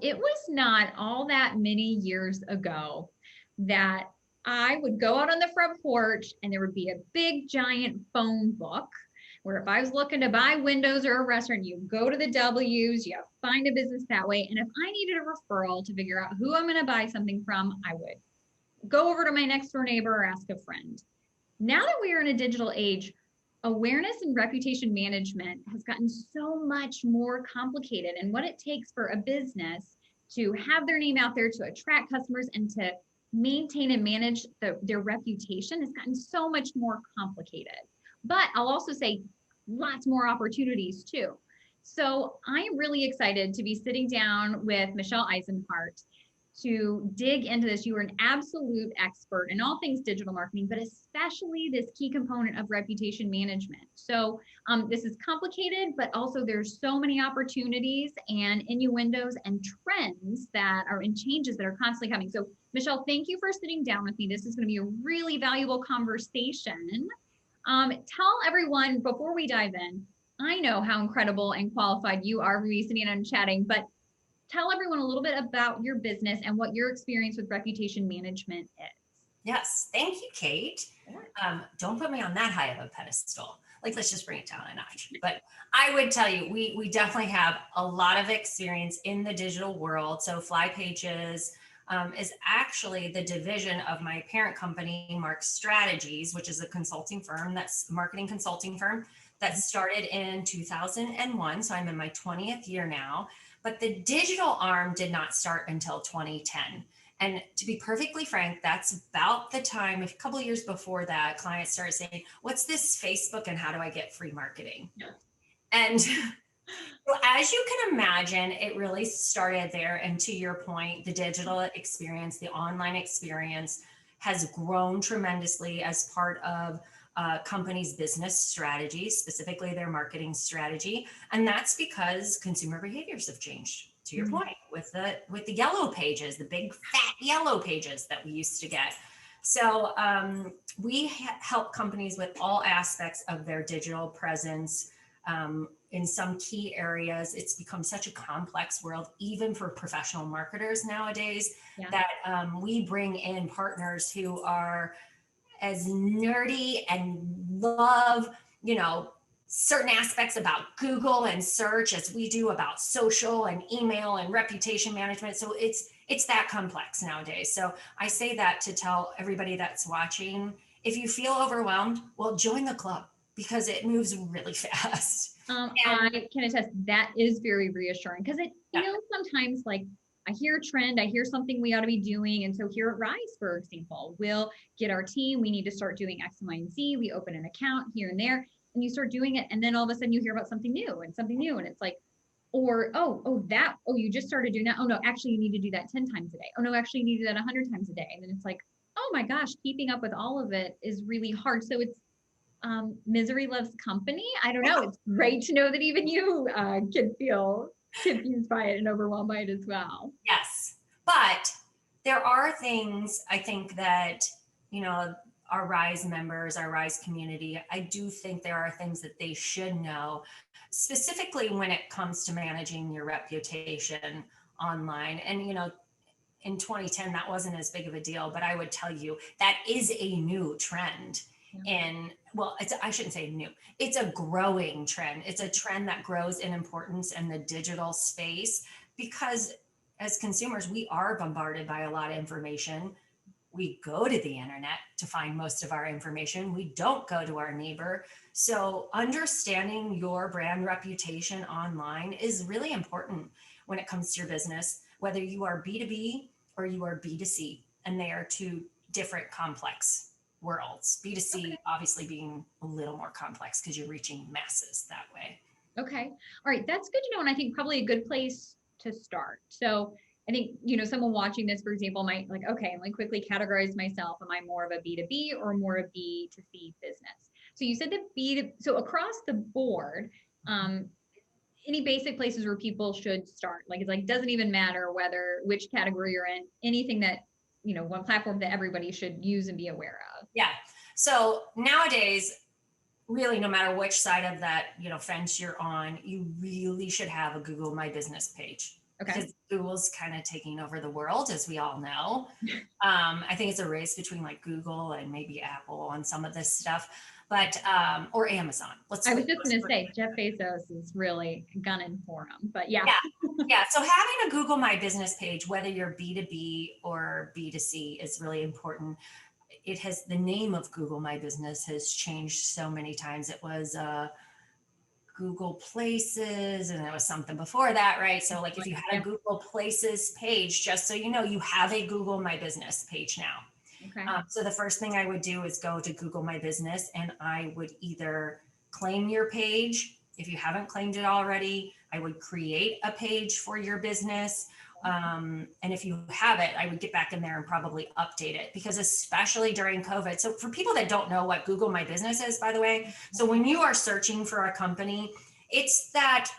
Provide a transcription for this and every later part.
It was not all that many years ago that I would go out on the front porch and there would be a big giant phone book where if I was looking to buy windows or a restaurant, you go to the W's, you find a business that way. And if I needed a referral to figure out who I'm going to buy something from, I would go over to my next door neighbor or ask a friend. Now that we are in a digital age, awareness and reputation management has gotten so much more complicated. And what it takes for a business to have their name out there, to attract customers, and to maintain and manage their reputation has gotten so much more complicated. But I'll also say lots more opportunities too. So I am really excited to be sitting down with Michelle Eisenhart to dig into this. You are an absolute expert in all things digital marketing, but especially this key component of reputation management. So this is complicated, but also there's so many opportunities and innuendos and trends that are in changes that are constantly coming. So Michelle, thank you for sitting down with me. This is going to be a really valuable conversation. Tell everyone before we dive in, I know how incredible and qualified you are for me sitting and chatting, but tell everyone a little bit about your business and what your experience with reputation management is. Yes, thank you, Kate. Don't put me on that high of a pedestal. Let's just bring it down a notch. But I would tell you, we definitely have a lot of experience in the digital world. So Fly Pages is actually the division of my parent company, Mark Strategies, which is a consulting firm, that's a marketing consulting firm that started in 2001. So I'm in my 20th year now. But the digital arm did not start until 2010. And to be perfectly frank, that's about the time, a couple of years before that, clients started saying, what's this Facebook and how do I get free marketing? Yeah. And as you can imagine, it really started there. And to your point, the digital experience, the online experience has grown tremendously as part of companies' business strategy, specifically their marketing strategy. And that's because consumer behaviors have changed, to your point, with the yellow pages, the big fat yellow pages that we used to get. So we help companies with all aspects of their digital presence. In some key areas, it's become such a complex world, even for professional marketers nowadays, that we bring in partners who are as nerdy and love, certain aspects about Google and search as we do about social and email and reputation management. So it's that complex nowadays. So I say that to tell everybody that's watching, if you feel overwhelmed, well, join the club because it moves really fast. I can attest that is very reassuring because it feels sometimes like I hear a trend, I hear something we ought to be doing. And so here at Rise, for example, we'll get our team, we need to start doing X, Y, and Z. We open an account here and there and you start doing it. And then all of a sudden you hear about something new. And it's like, you just started doing that. Oh no, actually you need to do that 10 times a day. Oh no, actually you need to do that 100 times a day. And then it's like, oh my gosh, keeping up with all of it is really hard. So it's misery loves company. I don't know. It's great to know that even you can feel confused by it and overwhelmed by it as well. Yes. But there are things I think that, our Rise members, our Rise community, I do think there are things that they should know, specifically when it comes to managing your reputation online. And, in 2010, that wasn't as big of a deal, but I would tell you that is a new trend. I shouldn't say new. It's a growing trend. It's a trend that grows in importance in the digital space because as consumers, we are bombarded by a lot of information. We go to the internet to find most of our information. We don't go to our neighbor. So understanding your brand reputation online is really important when it comes to your business, whether you are B2B or you are B2C, and they are two different complex worlds. B2C obviously being a little more complex because you're reaching masses that way. Okay. All right. That's good to know. And I think probably a good place to start. So I think, someone watching this, for example, might quickly categorize myself. Am I more of a B2B or more of a B2C business? So you said that so across the board, any basic places where people should start, doesn't even matter which category you're in, anything that, one platform that everybody should use and be aware of. Yeah. So nowadays, really, no matter which side of that, fence you're on, you really should have a Google My Business page. Okay. because Google's kind of taking over the world, as we all know. I think it's a race between like Google and maybe Apple on some of this stuff, but or Amazon. I was just going to say Jeff Bezos is really gunning for him, but yeah. Yeah. So having a Google My Business page, whether you're B2B or B2C, is really important. It has, the name of Google My Business has changed so many times. It was Google Places, and there was something before that, right? So like if you had a Google Places page, just so you know, you have a Google My Business page now. Okay. So the first thing I would do is go to Google My Business, and I would either claim your page. If you haven't claimed it already, I would create a page for your business. And if you have it, I would get back in there and probably update it, because especially during COVID. So for people that don't know what Google My Business is, by the way, so when you are searching for a company, it's that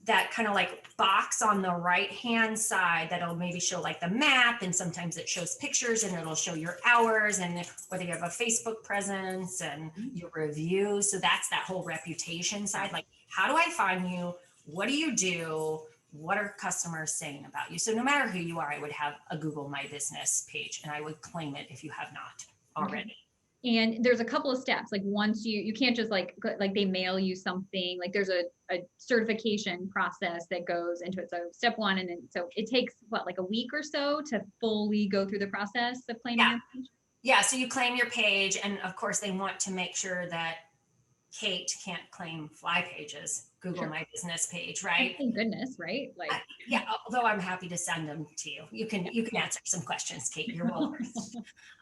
that kind of like box on the right hand side that'll maybe show like the map, and sometimes it shows pictures, and it'll show your hours and whether you have a Facebook presence and your reviews. So that's that whole reputation side. Like, how do I find you? What do you do? What are customers saying about you? So no matter who you are, I would have a Google My Business page, and I would claim it if you have not already. Okay. And there's a couple of steps. Like once you can't just like they mail you something, like there's a certification process that goes into it. So step one, and then so it takes what, like a week or so to fully go through the process of claiming your page? Yeah. So you claim your page, and of course they want to make sure that Kate can't claim fly pages, Google My Business page, right? Thank goodness, right? Like, yeah. Although I'm happy to send them to you. You can answer some questions, Kate. You're welcome.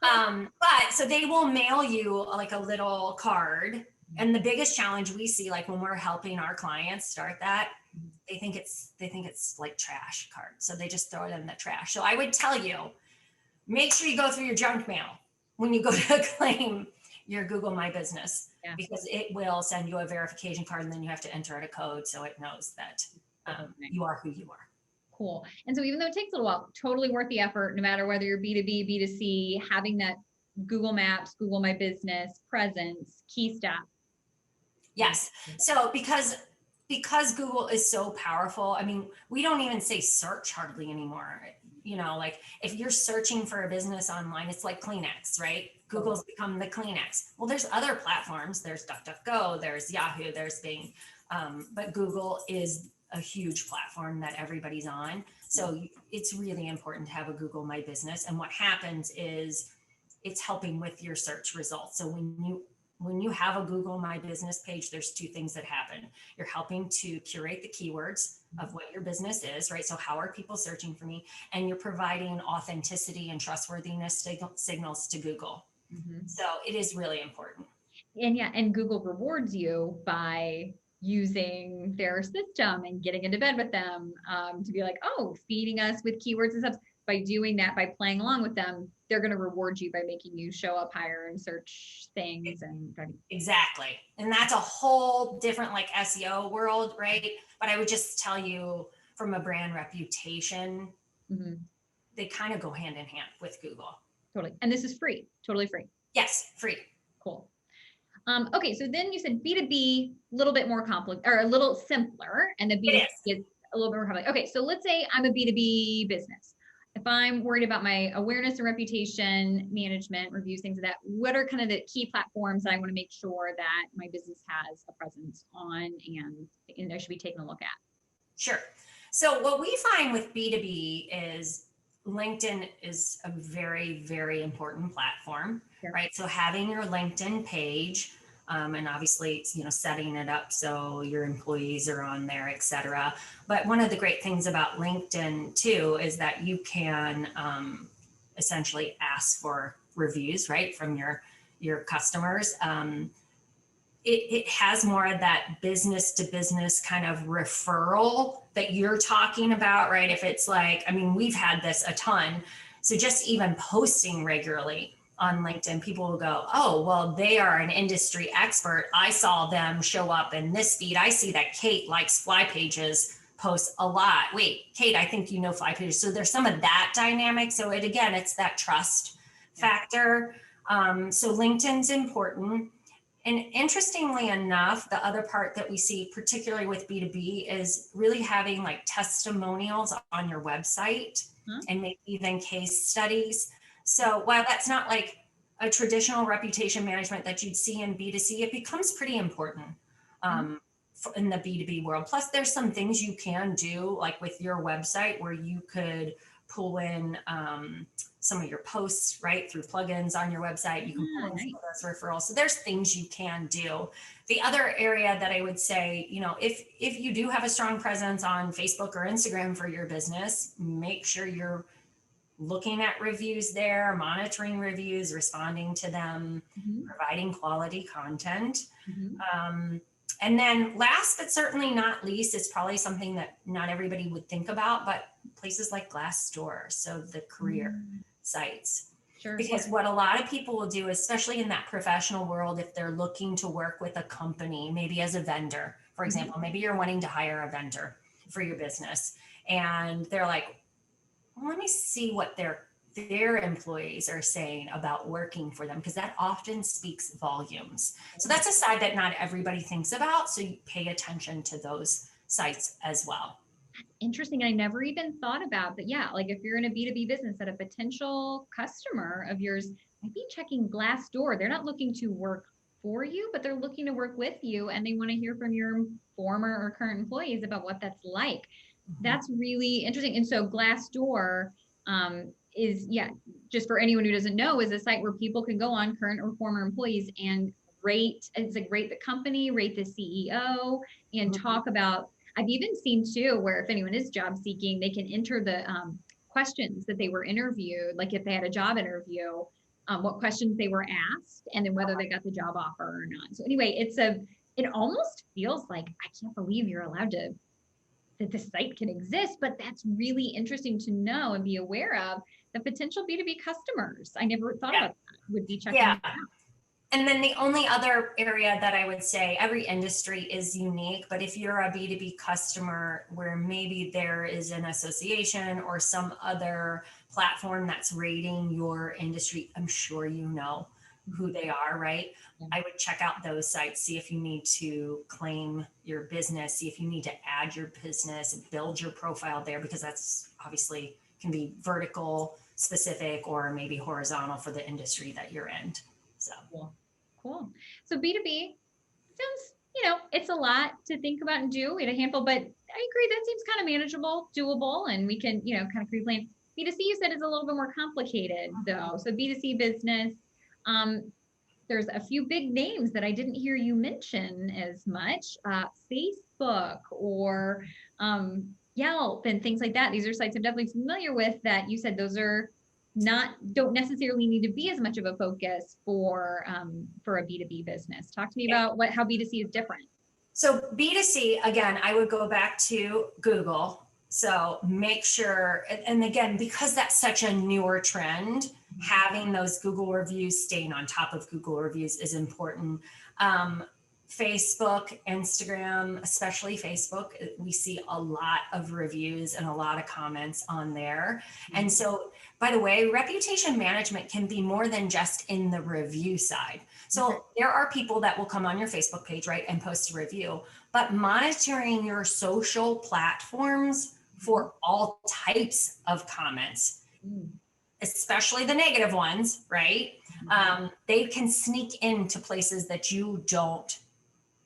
But so they will mail you like a little card. And the biggest challenge we see, like when we're helping our clients start that, they think it's like trash cards. So they just throw it in the trash. So I would tell you, make sure you go through your junk mail when you go to claim your Google My Business, because it will send you a verification card, and then you have to enter in a code so it knows that you are who you are. Cool. And so even though it takes a little while, totally worth the effort, no matter whether you're B2B, B2C, having that Google Maps, Google My Business presence, key step. Yes. So because Google is so powerful, I mean, we don't even say search hardly anymore. You know, like if you're searching for a business online, it's like Kleenex, right? Google's become the Kleenex. Well, there's other platforms. There's DuckDuckGo, there's Yahoo, there's Bing. But Google is a huge platform that everybody's on. So it's really important to have a Google My Business. And what happens is it's helping with your search results. So when you have a Google My Business page, there's two things that happen. You're helping to curate the keywords of what your business is, right? So how are people searching for me? And you're providing authenticity and trustworthiness signals to Google. So it is really important. And Google rewards you by using their system and getting into bed with them, to be like, oh, feeding us with keywords and stuff. By doing that, by playing along with them, they're going to reward you by making you show up higher and search things. Exactly. And that's a whole different like SEO world, right? But I would just tell you, from a brand reputation, they kind of go hand in hand with Google. Totally. And this is free, totally free. Yes, free. Cool. Okay, so then you said B2B, a little bit more complicated, or a little simpler, and the B2C is a little bit more complicated. Okay, so let's say I'm a B2B business. If I'm worried about my awareness and reputation management, reviews, things like that, what are kind of the key platforms that I want to make sure that my business has a presence on and I should be taking a look at? Sure. So what we find with B2B is LinkedIn is a very, very important platform, right? So having your LinkedIn page, and obviously, setting it up so your employees are on there, et cetera. But one of the great things about LinkedIn too is that you can essentially ask for reviews, right, from your customers. It has more of that business to business kind of referral that you're talking about, right? If it's like, I mean, we've had this a ton. So just even posting regularly on LinkedIn, people will go, oh, well, they are an industry expert. I saw them show up in this feed. I see that Kate likes fly pages posts a lot. Wait, Kate, I think you know fly pages. So there's some of that dynamic. So it's that trust factor. So LinkedIn's important. And interestingly enough, the other part that we see, particularly with B2B, is really having like testimonials on your website and maybe even case studies. So while that's not like a traditional reputation management that you'd see in B2C, it becomes pretty important in the B2B world. Plus, there's some things you can do, like with your website, where you could pull in some of your posts, right, through plugins on your website. You can pull in some of those referrals. So there's things you can do. The other area that I would say, you know, if you do have a strong presence on Facebook or Instagram for your business, make sure you're looking at reviews there, monitoring reviews, responding to them, providing quality content. And then last but certainly not least, is probably something that not everybody would think about, but places like Glassdoor, so the career sites. Sure. Because what a lot of people will do, especially in that professional world, if they're looking to work with a company, maybe as a vendor, for example, maybe you're wanting to hire a vendor for your business, and they're like, well, let me see what their employees are saying about working for them, because that often speaks volumes. So that's a side that not everybody thinks about. So you pay attention to those sites as well. Interesting. I never even thought about that. Yeah, like if you're in a B2B business, that a potential customer of yours might be checking Glassdoor. They're not looking to work for you, but they're looking to work with you, and they want to hear from your former or current employees about what that's like. That's really interesting. And so Glassdoor is, yeah, just for anyone who doesn't know, is a site where people can go on, current or former employees, and rate, it's like rate the company, rate the CEO, and talk about, I've even seen too, where if anyone is job seeking, they can enter the questions that they were interviewed, like if they had a job interview, what questions they were asked, and then whether they got the job offer or not. So anyway, it almost feels like, I can't believe you're allowed to, that the site can exist, but that's really interesting to know and be aware of the potential B2B customers. I never thought about that, would be checking that out. And then the only other area that I would say, every industry is unique, but if you're a B2B customer where maybe there is an association or some other platform that's rating your industry, I'm sure you know who they are, right? I would check out those sites, see if you need to claim your business, see if you need to add your business and build your profile there, because that's obviously can be vertical specific or maybe horizontal for the industry that you're in. So cool. So B2B sounds, it's a lot to think about and do. We had a handful, but I agree that seems kind of manageable, doable, and we can, kind of create plans. B2C, you said, is a little bit more complicated though. So B2C business, there's a few big names that I didn't hear you mention as much, Facebook or Yelp and things like that. These are sites I'm definitely familiar with that you said those are don't necessarily need to be as much of a focus for a B2B business. Talk to me about how B2C is different. So B2C, again, I would go back to Google. So make sure, and again, because that's such a newer trend, having those Google reviews, staying on top of Google reviews is important. Facebook, Instagram, especially Facebook, we see a lot of reviews and a lot of comments on there. And so, by the way, reputation management can be more than just in the review side. So there are people that will come on your Facebook page, right, and post a review, but monitoring your social platforms for all types of comments, especially the negative ones, right? They can sneak into places that you don't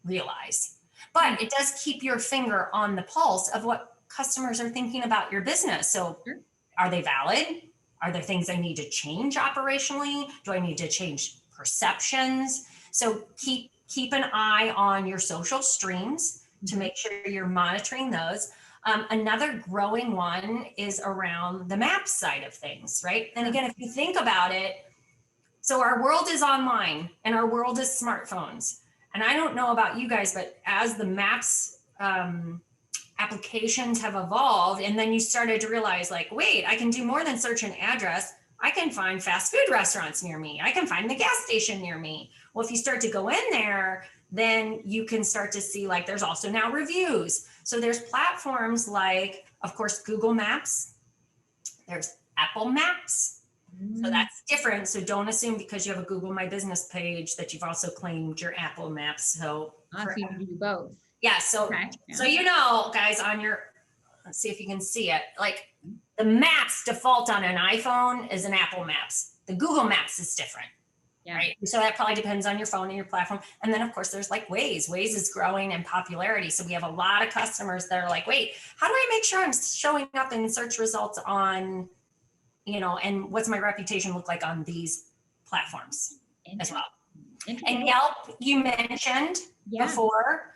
realize, but it does keep your finger on the pulse of what customers are thinking about your business. So are they valid? Are there things I need to change operationally? Do I need to change perceptions? So keep an eye on your social streams to make sure you're monitoring those. Another growing one is around the map side of things, right? And again, if you think about it, so our world is online and our world is smartphones. And I don't know about you guys, but as the maps applications have evolved, and then you started to realize like, wait, I can do more than search an address. I can find fast food restaurants near me. I can find the gas station near me. Well, if you start to go in there, then you can start to see like there's also now reviews. So there's platforms like, of course, Google Maps, there's Apple Maps, So that's different. So don't assume because you have a Google My Business page that you've also claimed your Apple Maps. So, So you do both. Yeah. So, okay. So, guys, on your, let's see if you can see it. Like the Maps default on an iPhone is an Apple Maps. The Google Maps is different. Yeah. Right. So that probably depends on your phone and your platform. And then of course there's like Waze. Waze is growing in popularity. So we have a lot of customers that are like, wait, how do I make sure I'm showing up in search results on, and what's my reputation look like on these platforms as well? And Yelp, you mentioned before,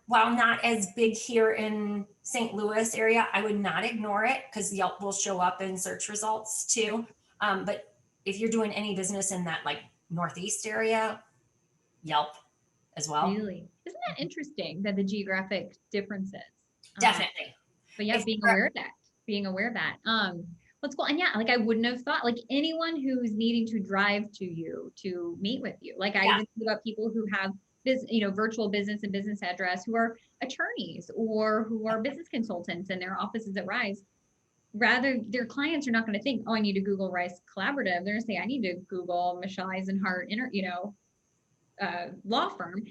while not as big here in St. Louis area, I would not ignore it because Yelp will show up in search results too. But if you're doing any business in that like Northeast area, Yelp as well. Really? Isn't that interesting that the geographic differences? Definitely. But yeah, being aware of that. What's cool. And yeah, like I wouldn't have thought, like anyone who's needing to drive to you to meet with you. Like I even think about people who have this, virtual business and business address who are attorneys or who are business consultants and their offices at Rise. Rather, their clients are not going to think, oh, I need to Google Rise Collaborative. They're going to say, I need to Google Michelle Eisenhart, law firm.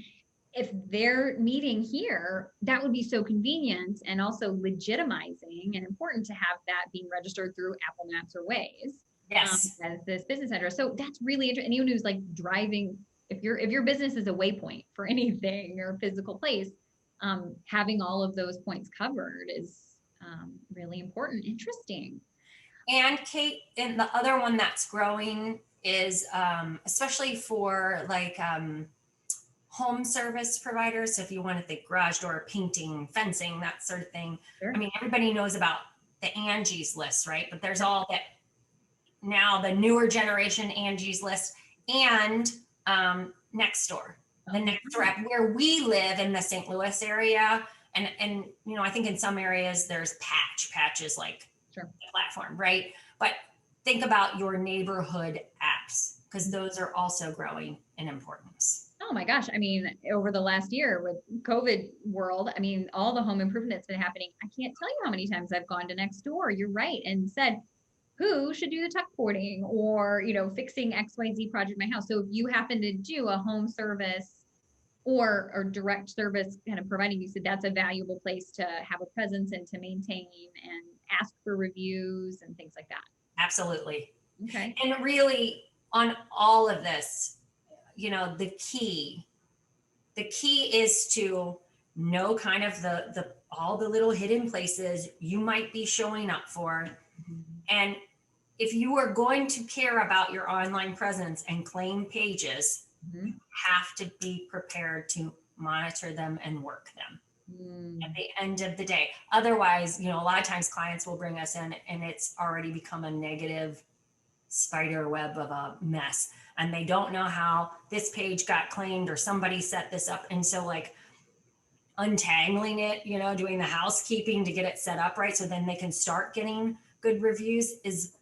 If they're meeting here, that would be so convenient and also legitimizing and important to have that being registered through Apple Maps or Waze. Yes. As this business address. So that's really interesting. Anyone who's like driving, if your business is a waypoint for anything or a physical place, having all of those points covered is really important. Interesting. And Kate, and the other one that's growing is especially for like home service providers. So if you want to think garage door, painting, fencing, that sort of thing. Sure. I mean, everybody knows about the Angie's list, right? But there's all that now, the newer generation Angie's list and Nextdoor, the Nextdoor app where we live in the St. Louis area. And I think in some areas there's Patch is like the platform, right? But think about your neighborhood apps because those are also growing in importance. Oh my gosh. I mean, over the last year with COVID world, I mean, all the home improvement that's been happening, I can't tell you how many times I've gone to Nextdoor. You're right. And said, who should do the tuck porting or, fixing XYZ project in my house. So if you happen to do a home service or direct service kind of providing, you said that's a valuable place to have a presence and to maintain and ask for reviews and things like that. Absolutely. Okay. And really on all of this, the key is to know kind of the all the little hidden places you might be showing up for. Mm-hmm. And if you are going to care about your online presence and claim pages, mm-hmm. you have to be prepared to monitor them and work them at the end of the day. Otherwise, a lot of times clients will bring us in and it's already become a negative spider web of a mess. And they don't know how this page got claimed or somebody set this up. And so like untangling it, doing the housekeeping to get it set up right. So then they can start getting good reviews is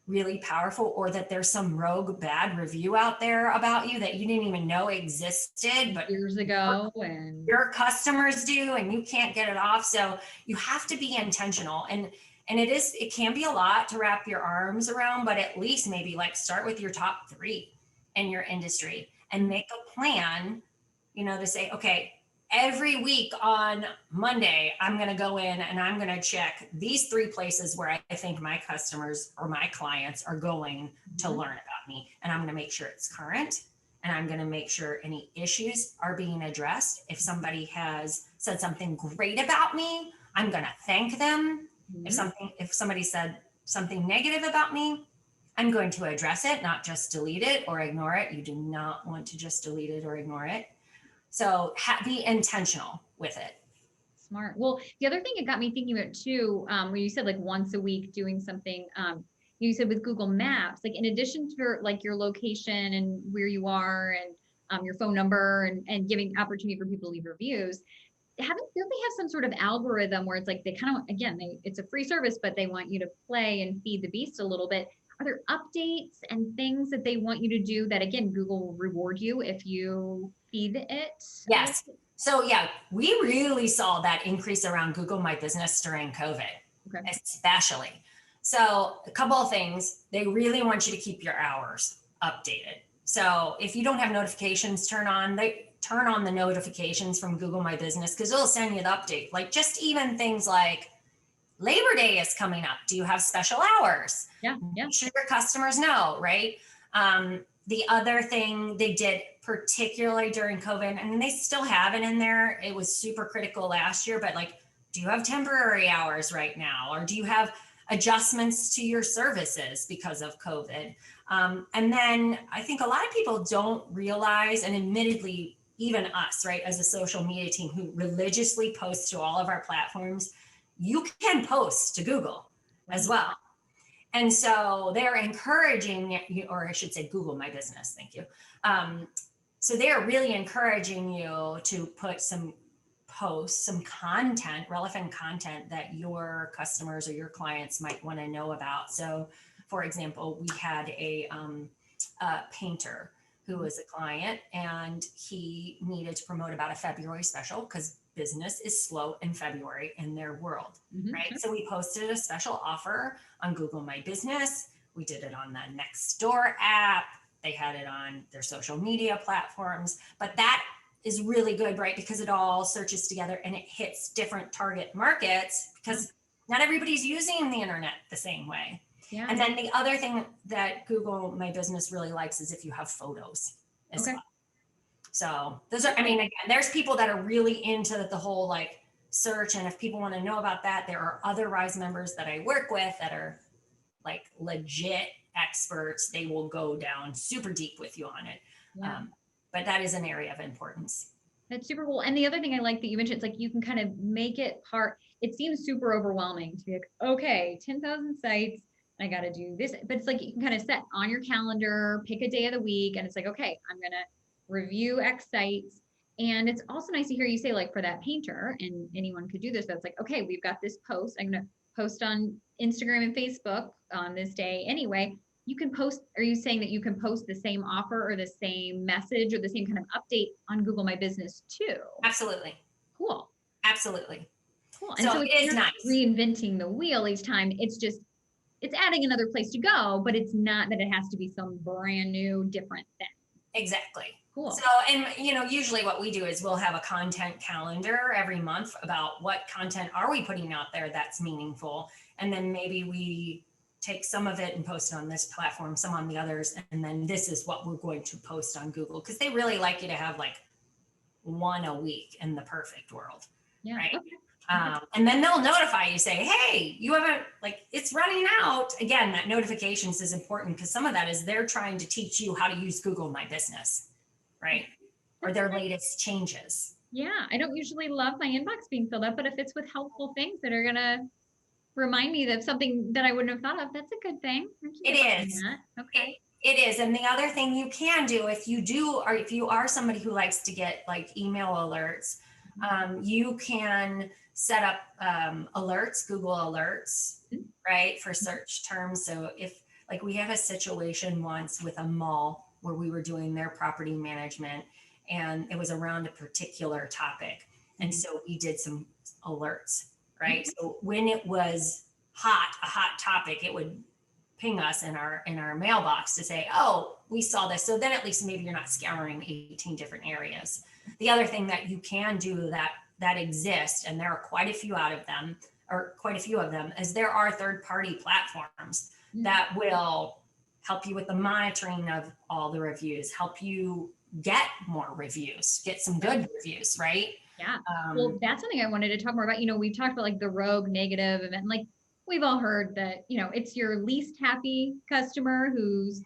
really powerful, or that there's some rogue bad review out there about you that you didn't even know existed, but years ago and your customers do, and you can't get it off. So you have to be intentional. And it can be a lot to wrap your arms around, but at least maybe like start with your top 3 in your industry and make a plan, to say, okay, every week on Monday, I'm going to go in and I'm going to check these 3 places where I think my customers or my clients are going to learn about me. And I'm going to make sure it's current. And I'm going to make sure any issues are being addressed. If somebody has said something great about me, I'm going to thank them. If somebody said something negative about me, I'm going to address it, not just delete it or ignore it. You do not want to just delete it or ignore it. So be intentional with it. Smart. Well, the other thing it got me thinking about too, when you said like once a week doing something, you said with Google Maps, like in addition to like your location and where you are and your phone number and giving opportunity for people to leave reviews, don't they have some sort of algorithm where it's like they kind of, again, it's a free service, but they want you to play and feed the beast a little bit. Are there updates and things that they want you to do that, again, Google will reward you if you feed it? Yes. So yeah, we really saw that increase around Google My Business during COVID, especially. So a couple of things, they really want you to keep your hours updated. So if you don't have notifications turned on, they turn on the notifications from Google My Business, because it'll send you the update. Like just even things like Labor Day is coming up. Do you have special hours? Yeah. Make sure your customers know, right? The other thing they did, particularly during COVID, and they still have it in there, it was super critical last year, but like, do you have temporary hours right now? Or do you have adjustments to your services because of COVID? And then I think a lot of people don't realize, and admittedly, even us, right, as a social media team who religiously posts to all of our platforms, you can post to Google as well. And so they're encouraging you, or I should say Google My Business, thank you. So they're really encouraging you to put some posts, some content, relevant content that your customers or your clients might want to know about. So for example, we had a painter who was a client, and he needed to promote about a February special because business is slow in February in their world, right? So we posted a special offer on Google My Business. We did it on the Nextdoor app. They had it on their social media platforms, but that is really good, right? Because it all searches together and it hits different target markets, because not everybody's using the internet the same way. Yeah. And then the other thing that Google My Business really likes is if you have photos as well. So those are, I mean, again, there's people that are really into the whole like search. And if people want to know about that, there are other Rise members that I work with that are like legit experts. They will go down super deep with you on it. Yeah. But that is an area of importance. That's super cool. And the other thing I like that you mentioned, it's like you can kind of make it part. It seems super overwhelming to be like, okay, 10,000 sites, I got to do this. But it's like you can kind of set on your calendar, pick a day of the week, and it's like, okay, I'm going to review X sites. And it's also nice to hear you say, like, for that painter, and anyone could do this, that's like, okay, we've got this post. I'm going to post on Instagram and Facebook on this day anyway. You can post, are you saying that you can post the same offer or the same message or the same kind of update on Google My Business too? Absolutely. Cool. Absolutely. Cool. And so it is nice. Reinventing the wheel each time. It's just, it's adding another place to go, but it's not that it has to be some brand new, different thing. Exactly. Cool. So, and you know, usually what we do is we'll have a content calendar every month about what content are we putting out there that's meaningful. And then maybe we take some of it and post it on this platform, some on the others. And then this is what we're going to post on Google, because they really like you to have like one a week in the perfect world. Yeah. Right. Okay. And then they'll notify you, say, hey, you haven't, like, it's running out. Again, that notifications is important because some of that is they're trying to teach you how to use Google My Business, right? Or their latest changes. Yeah, I don't usually love my inbox being filled up, but if it's with helpful things that are going to remind me of something that I wouldn't have thought of, that's a good thing. It is. Okay. It is. And the other thing you can do, if you do, or if you are somebody who likes to get like email alerts, you can set up alerts, Google alerts, right, for search terms. So if, like, we had a situation once with a mall where we were doing their property management and it was around a particular topic. And so we did some alerts, right? So when it was a hot topic, it would ping us in our mailbox to say, oh, we saw this. So then at least maybe you're not scouring 18 different areas. The other thing that you can do that exist, and there are quite a few of them, is there are third-party platforms that will help you with the monitoring of all the reviews, help you get more reviews, get some good reviews, right? Yeah. Well, that's something I wanted to talk more about. You know, we've talked about like the rogue negative event. Like we've all heard that, you know, it's your least happy customer who's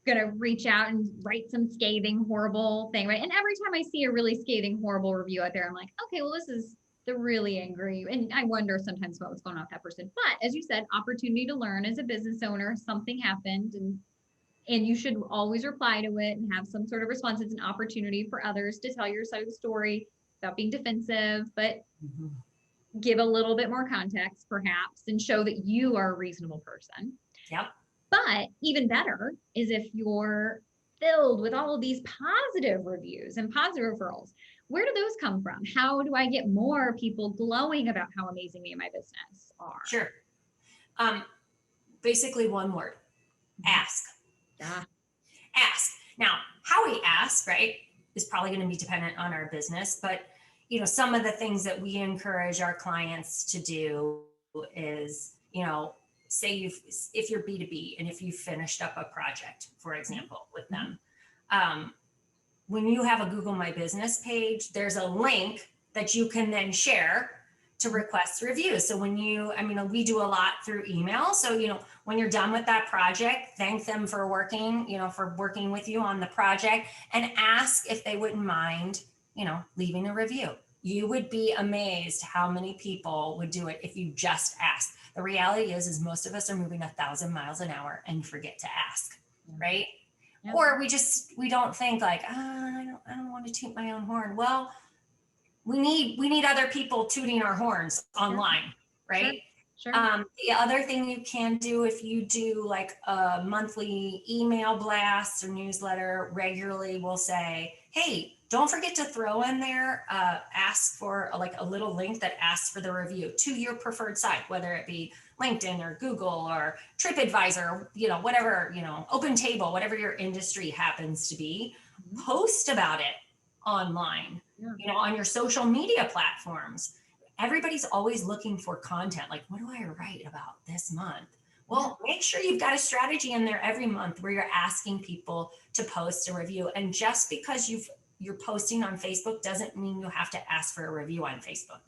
going to reach out and write some scathing, horrible thing, right? And every time I see a really scathing, horrible review out there, I'm like, okay, well, this is the really angry. And I wonder sometimes about what's going on with that person. But as you said, opportunity to learn as a business owner, something happened and you should always reply to it and have some sort of response. It's an opportunity for others to tell your side of the story without being defensive, but give a little bit more context perhaps and show that you are a reasonable person. Yep. But even better is if you're filled with all of these positive reviews and positive referrals. Where do those come from? How do I get more people glowing about how amazing me and my business are? Sure. Basically one word, ask. Yeah. Ask. Now, how we ask, right, is probably going to be dependent on our business, but some of the things that we encourage our clients to do is, say if you're B2B and if you finished up a project, for example, with them, when you have a Google My Business page, there's a link that you can then share to request reviews. So we do a lot through email. So, when you're done with that project, thank them for working with you on the project, and ask if they wouldn't mind, leaving a review. You would be amazed how many people would do it if you just ask. The reality is most of us are moving 1,000 miles an hour and forget to ask, right? Yeah. Or we don't think like, I don't want to toot my own horn. Well, we need other people tooting our horns online, right? Sure. The other thing you can do, if you do like a monthly email blast or newsletter regularly, we'll say, hey, don't forget to throw in there, ask for like a little link that asks for the review to your preferred site, whether it be LinkedIn or Google or TripAdvisor, whatever, OpenTable, whatever your industry happens to be, post about it online, on your social media platforms. Everybody's always looking for content. Like, what do I write about this month? Well, make sure you've got a strategy in there every month where you're asking people to post a review. And just because you're posting on Facebook doesn't mean you have to ask for a review on Facebook.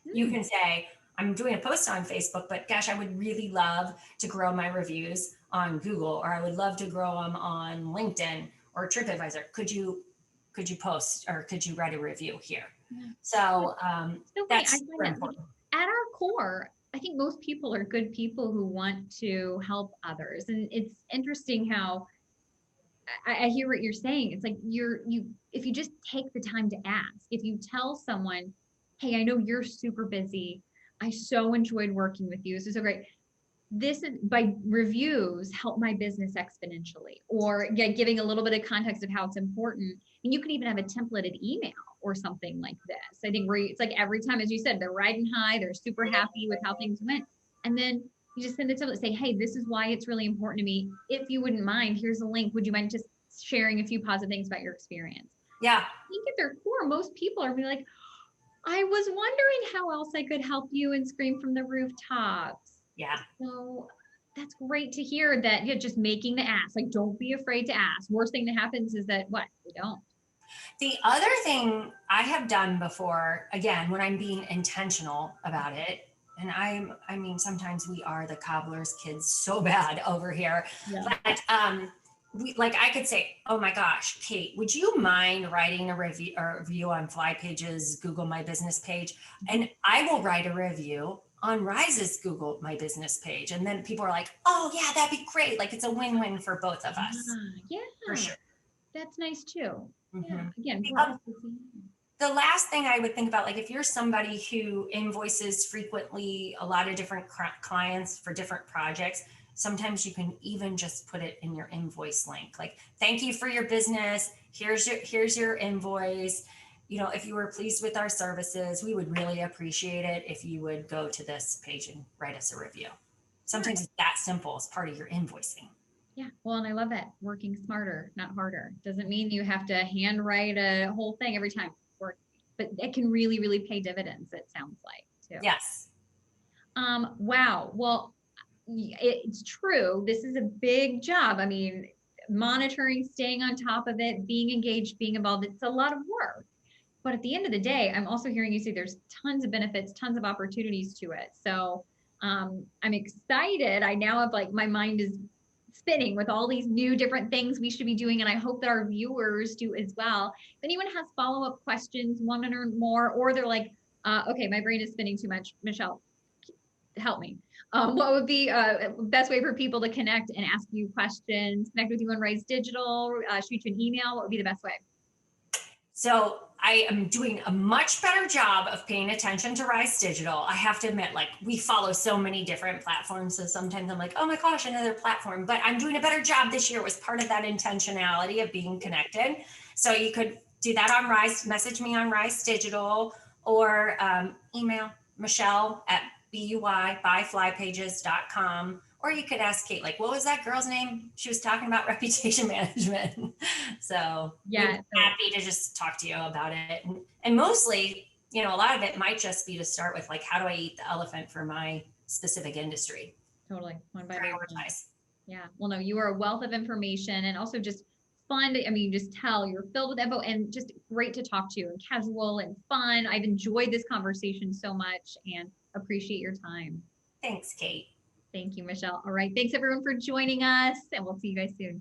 You can say, I'm doing a post on Facebook, but gosh, I would really love to grow my reviews on Google, or I would love to grow them on LinkedIn or TripAdvisor. Could you post, or could you write a review here? So that's super important. At our core, I think most people are good people who want to help others. And it's interesting how I hear what you're saying. It's like if you just take the time to ask, if you tell someone, hey, I know you're super busy. I so enjoyed working with you. This is so great. This is by reviews help my business exponentially, or giving a little bit of context of how it's important. And you can even have a templated email or something like this. I think it's like every time, as you said, they're riding high, they're super happy with how things went. And then you just send it to them and say, hey, this is why it's really important to me. If you wouldn't mind, here's a link. Would you mind just sharing a few positive things about your experience? Yeah. I think at their core, most people are really like, I was wondering how else I could help you, and scream from the rooftops. Yeah. So that's great to hear that you're just making the ask. Like, don't be afraid to ask. Worst thing that happens is that we don't. The other thing I have done before, again, when I'm being intentional about it, and I mean, sometimes we are the cobbler's kids so bad over here, but I could say, oh my gosh, Kate, would you mind writing a review on FlyPage's Google My Business page? And I will write a review on Rise's Google My Business page. And then people are like, oh yeah, that'd be great. Like, it's a win-win for both of us. Yeah, for sure. That's nice too. Mm-hmm. Yeah, again, the last thing I would think about, like if you're somebody who invoices frequently a lot of different clients for different projects, sometimes you can even just put it in your invoice link. Like, thank you for your business. Here's your invoice. If you were pleased with our services, we would really appreciate it if you would go to this page and write us a review. Sometimes it's that simple as part of your invoicing. Yeah, well, and I love that. Working smarter, not harder. Doesn't mean you have to handwrite a whole thing every time. But it can really, really pay dividends, it sounds like, too. Yes. Wow. Well, it's true. This is a big job. I mean, monitoring, staying on top of it, being engaged, being involved, it's a lot of work. But at the end of the day, I'm also hearing you say there's tons of benefits, tons of opportunities to it. So I'm excited. I now have my mind is spinning with all these new different things we should be doing. And I hope that our viewers do as well. If anyone has follow-up questions, want to learn more, or they're like, okay, my brain is spinning too much. Michelle, help me. What would be best way for people to connect and ask you questions, connect with you on Rise Digital, shoot you an email? What would be the best way? So I am doing a much better job of paying attention to Rise Digital. I have to admit, we follow so many different platforms. So sometimes I'm like, oh my gosh, another platform, but I'm doing a better job this year. It was part of that intentionality of being connected. So you could do that on Rise, message me on Rise Digital, or email Michelle at byflypages.com, Or you could ask Kate, like, what was that girl's name? She was talking about reputation management. So we'd Yeah. be happy to just talk to you about it. And mostly, you know, a lot of it might just be to start with, like, how do I eat the elephant for my specific industry? Totally. One bite at a time. Prioritize. Yeah. Well, no, you are a wealth of information and also just fun. I mean, you just tell you're filled with info and just great to talk to and casual and fun. I've enjoyed this conversation so much and appreciate your time. Thanks, Kate. Thank you, Michelle. All right. Thanks everyone for joining us and we'll see you guys soon.